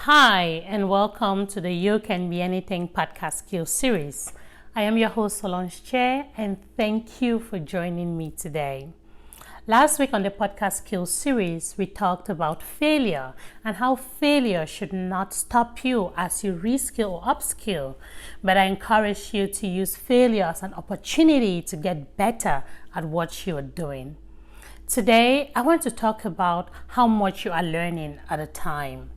Hi, and welcome to the You Can Be Anything podcast skills series. I am your host, Solange Chair, and thank you for joining me today. Last week on the podcast skills series, we talked about failure and how failure should not stop you as you reskill or upskill, but I encourage you to use failure as an opportunity to get better at what you are doing. Today, I want to talk about how much you are learning at a time.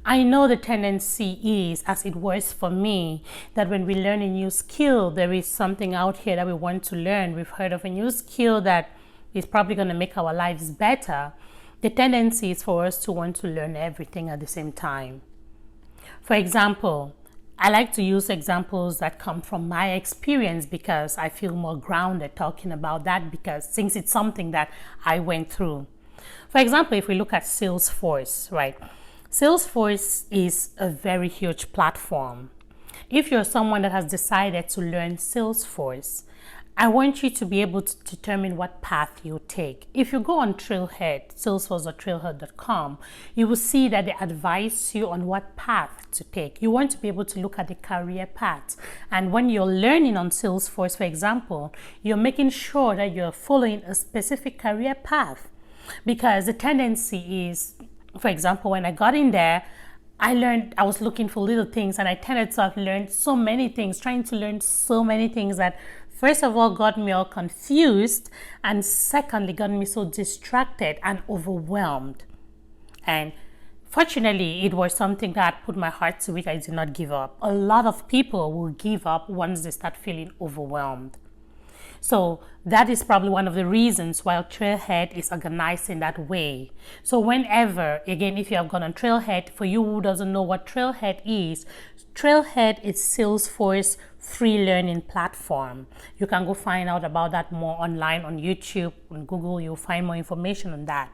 I know the tendency is, as it was for me, that when we learn a new skill, there is something out here that we want to learn. We've heard of a new skill that is probably going to make our lives better. The tendency is for us to want to learn everything at the same time. For example, I like to use examples that come from my experience because I feel more grounded talking about that since it's something that I went through. For example, if we look at Salesforce, right? Salesforce is a very huge platform. If you're someone that has decided to learn Salesforce, I want you to be able to determine what path you take. If you go on Trailhead, Salesforce or Trailhead.com, you will see that they advise you on what path to take. You want to be able to look at the career path. And when you're learning on Salesforce, for example, you're making sure that you're following a specific career path. Because the tendency is, for example, when I got in there, I was looking for little things and I tended to have learned so many things, trying to learn so many things that first of all got me all confused and secondly got me so distracted and overwhelmed. And fortunately, it was something that put my heart to it. I did not give up. A lot of people will give up once they start feeling overwhelmed. So that is probably one of the reasons why Trailhead is organized in that way. So whenever, again, if you have gone on Trailhead, for you who doesn't know what Trailhead is Salesforce free learning platform. You can go find out about that more online on YouTube, on Google, you'll find more information on that.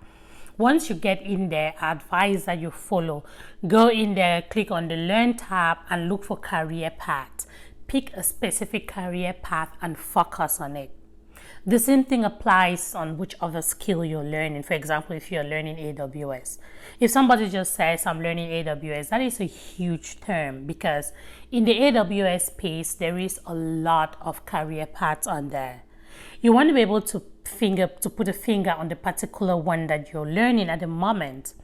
Once you get in there, I advise that you follow. Go in there, click on the Learn tab and look for career path. Pick a specific career path and focus on it. The same thing applies on which other skill you're learning. For example, if you're learning AWS. If somebody just says, I'm learning AWS, that is a huge term because in the AWS space, there is a lot of career paths on there. You want to be able to put a finger on the particular one that you're learning at the moment.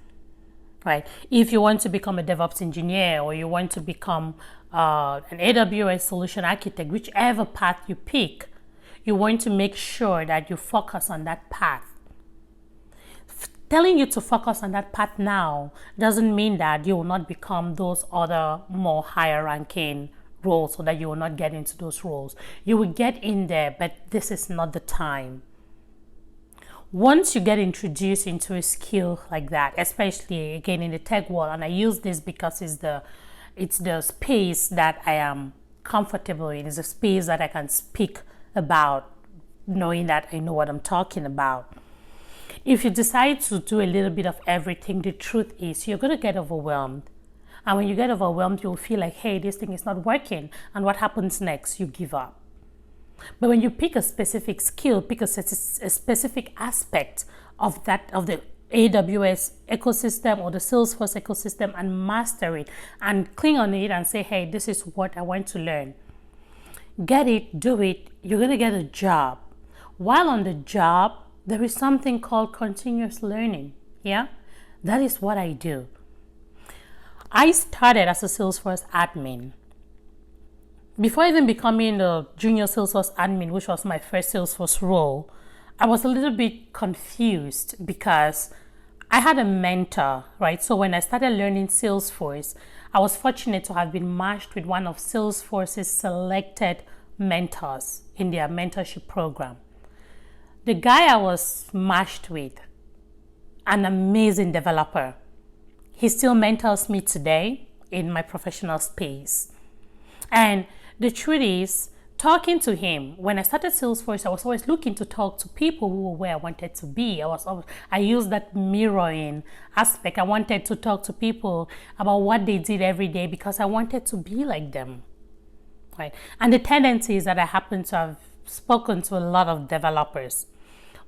Right? If you want to become a DevOps engineer or you want to become an AWS solution architect, whichever path you pick, you want to make sure that you focus on that path. Telling you to focus on that path now doesn't mean that you will not become those other more higher ranking roles or that you will not get into those roles. You will get in there, but this is not the time. Once you get introduced into a skill like that, especially again in the tech world, and I use this because it's the space that I am comfortable in, it's a space that I can speak about, knowing that I know what I'm talking about. If you decide to do a little bit of everything, the truth is you're going to get overwhelmed. And when you get overwhelmed, you'll feel like, hey, this thing is not working. And what happens next? You give up. But when you pick a specific skill, pick a specific aspect of the AWS ecosystem or the Salesforce ecosystem and master it and cling on it and say, hey, this is what I want to learn. Get it, do it, you're going to get a job. While on the job, there is something called continuous learning. Yeah, that is what I do. I started as a Salesforce admin. Before even becoming the junior Salesforce admin, which was my first Salesforce role, I was a little bit confused because I had a mentor, right? So when I started learning Salesforce, I was fortunate to have been matched with one of Salesforce's selected mentors in their mentorship program. The guy I was matched with, an amazing developer. He still mentors me today in my professional space. And the truth is, talking to him, when I started Salesforce, I was always looking to talk to people who were where I wanted to be. I used that mirroring aspect. I wanted to talk to people about what they did every day because I wanted to be like them. Right? And the tendency is that I happen to have spoken to a lot of developers.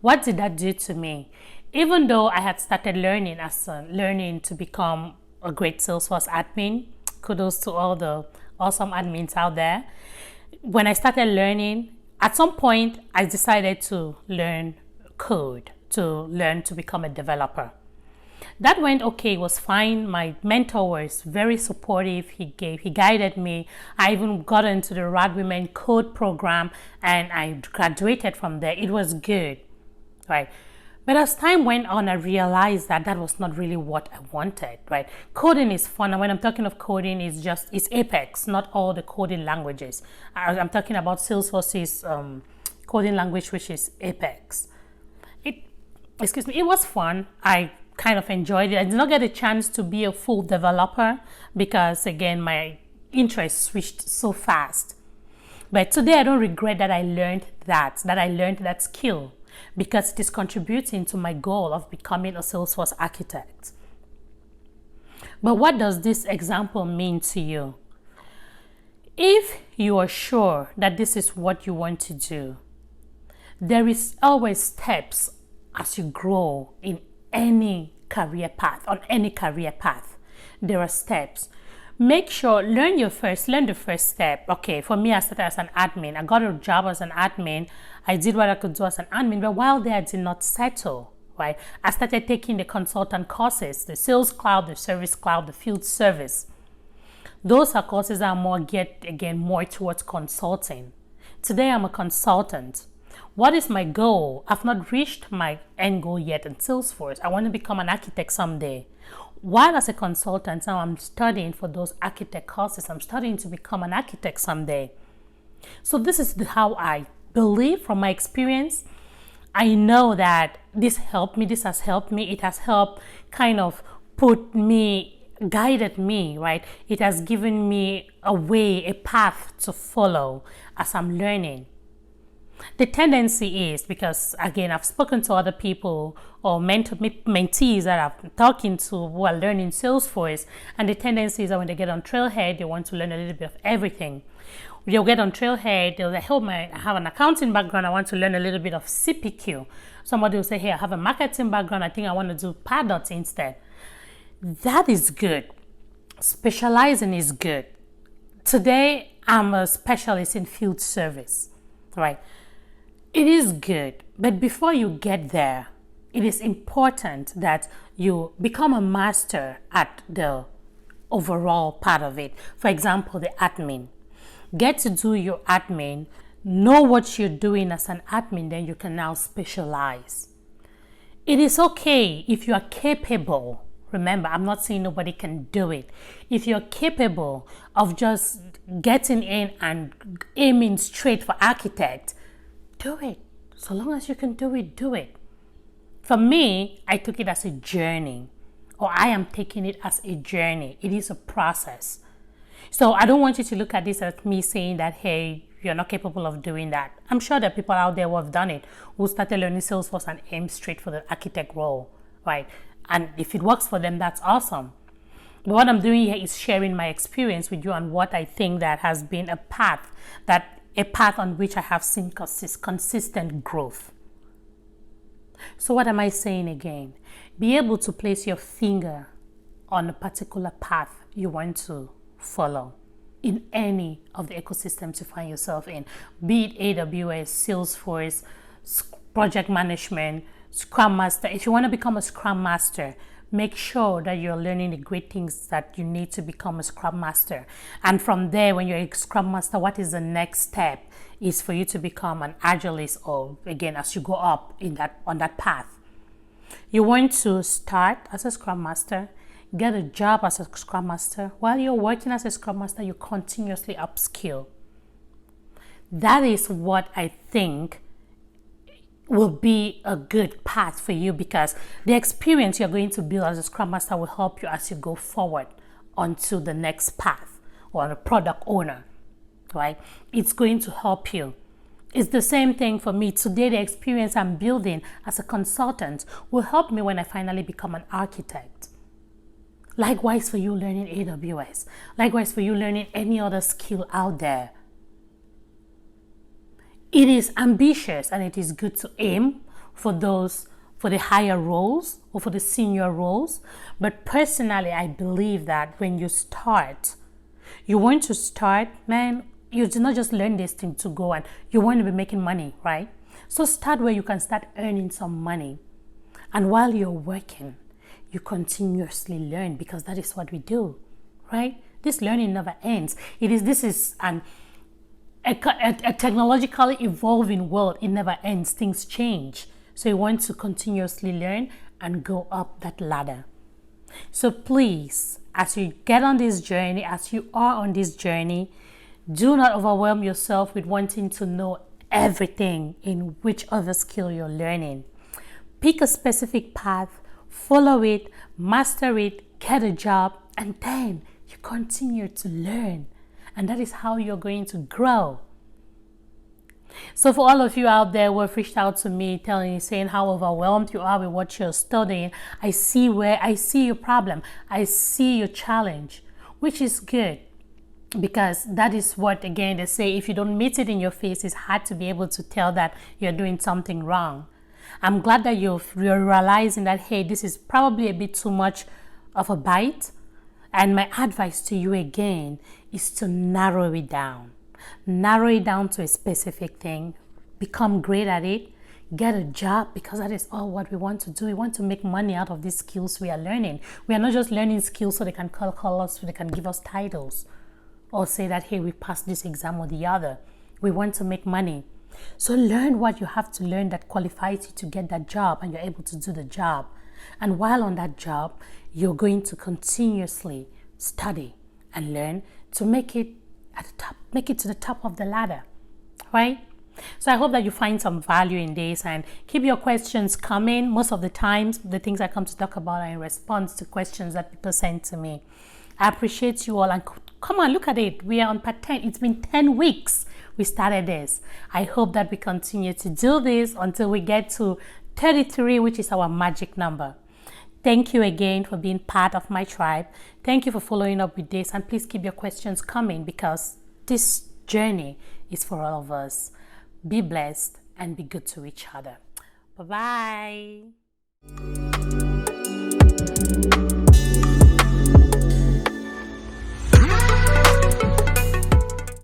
What did that do to me? Even though I had started learning to become a great Salesforce admin. Kudos to all the awesome admins out there. When I started learning, at some point, I decided to learn code, to learn to become a developer. That went okay, it was fine. My mentor was very supportive. He guided me. I even got into the Rad Women Code program and I graduated from there. It was good, right? But as time went on, I realized that that was not really what I wanted, right? Coding is fun. And when I'm talking of coding, it's Apex, not all the coding languages. I'm talking about Salesforce's coding language, which is Apex. It was fun. I kind of enjoyed it. I did not get a chance to be a full developer because, again, my interest switched so fast. But today I don't regret that I learned that skill, because it is contributing to my goal of becoming a Salesforce architect. But what does this example mean to you? If you are sure that this is what you want to do, there is always steps as you grow in any career path. On any career path, there are steps. Make sure, learn the first step. Okay, for me, I started as an admin. I got a job as an admin. I did what I could do as an admin, but while there, I did not settle, right? I started taking the consultant courses, the Sales Cloud, the Service Cloud, the Field Service. Those are courses that are more towards consulting. Today, I'm a consultant. What is my goal? I've not reached my end goal yet in Salesforce. I want to become an architect someday. While as a consultant, now I'm studying for those architect courses. I'm studying to become an architect someday. So this is how I believe from my experience. I know that this has helped me. It has helped kind of guided me, right? It has given me a path to follow as I'm learning. The tendency is, because again, I've spoken to other people or mentees that I'm talking to who are learning Salesforce, and the tendency is that when they get on Trailhead, they want to learn a little bit of everything. They'll get on Trailhead, they'll say, I have an accounting background, I want to learn a little bit of CPQ. Somebody will say, hey, I have a marketing background, I think I want to do Pardot instead. That is good. Specializing is good. Today, I'm a specialist in field service, right? It is good, but before you get there, it is important that you become a master at the overall part of it. For example, the admin. Get to do your admin, know what you're doing as an admin, then you can now specialize. It is okay if you are capable. Remember, I'm not saying nobody can do it. If you're capable of just getting in and aiming straight for architect, do it. So long as you can do it, do it. For me, I took it as a journey, or I am taking it as a journey. It is a process. So I don't want you to look at this as me saying that, hey, you're not capable of doing that. I'm sure there are people out there who have done it, who started learning Salesforce and aimed straight for the architect role, right? And if it works for them, that's awesome. But what I'm doing here is sharing my experience with you and what I think that has been a path on which I have seen consistent growth. So what am I saying again? Be able to place your finger on a particular path you want to follow in any of the ecosystems you find yourself in, be it AWS, Salesforce, project management, Scrum Master. If you want to become a Scrum Master, make sure that you're learning the great things that you need to become a Scrum Master. And from there, when you're a Scrum Master, what is the next step is for you to become an Agilist, or again, as you go up on that path. You want to start as a Scrum Master, get a job as a Scrum Master. While you're working as a Scrum Master, you continuously upskill. That is what I think will be a good path for you, because the experience you're going to build as a Scrum Master will help you as you go forward onto the next path, or a product owner, right? It's going to help you. It's the same thing for me. Today, the experience I'm building as a consultant will help me when I finally become an architect. Likewise for you learning AWS. Likewise for you learning any other skill out there. It is ambitious and it is good to aim for those for the higher roles or for the senior roles. But personally, I believe that when you start, you want to start, man, you do not just learn this thing to go and you want to be making money, right? So start where you can start earning some money. And while you're working, you continuously learn, because that is what we do, right? This learning never ends. This is a technologically evolving world. It never ends. Things change. So you want to continuously learn and go up that ladder. So please, as you get on this journey, as you are on this journey, do not overwhelm yourself with wanting to know everything in which other skill you're learning. Pick a specific path, follow it, master it, get a job, and then you continue to learn. And that is how you're going to grow. So for all of you out there who have reached out to me saying how overwhelmed you are with what you're studying, I see your problem. I see your challenge, which is good, because that is what, again, they say, if you don't meet it in your face, it's hard to be able to tell that you're doing something wrong. I'm glad that you're realizing that, hey, this is probably a bit too much of a bite. And my advice to you again is to narrow it down. Narrow it down to a specific thing. Become great at it. Get a job, because that is all what we want to do. We want to make money out of these skills we are learning. We are not just learning skills so they can call us, so they can give us titles, or say that, hey, we passed this exam or the other. We want to make money. So learn what you have to learn that qualifies you to get that job, and you're able to do the job. And while on that job, you're going to continuously study and learn to make it at the top, make it to the top of the ladder, right? So I hope that you find some value in this, and keep your questions coming. Most of the times, the things I come to talk about are in response to questions that people send to me. I appreciate you all, and come on, look at it. We are on part 10. It's been 10 weeks we started this. I hope that we continue to do this until we get to 33, which is our magic number. Thank you again for being part of my tribe. Thank you for following up with this, and please keep your questions coming, because this journey is for all of us. Be blessed and be good to each other. Bye-bye.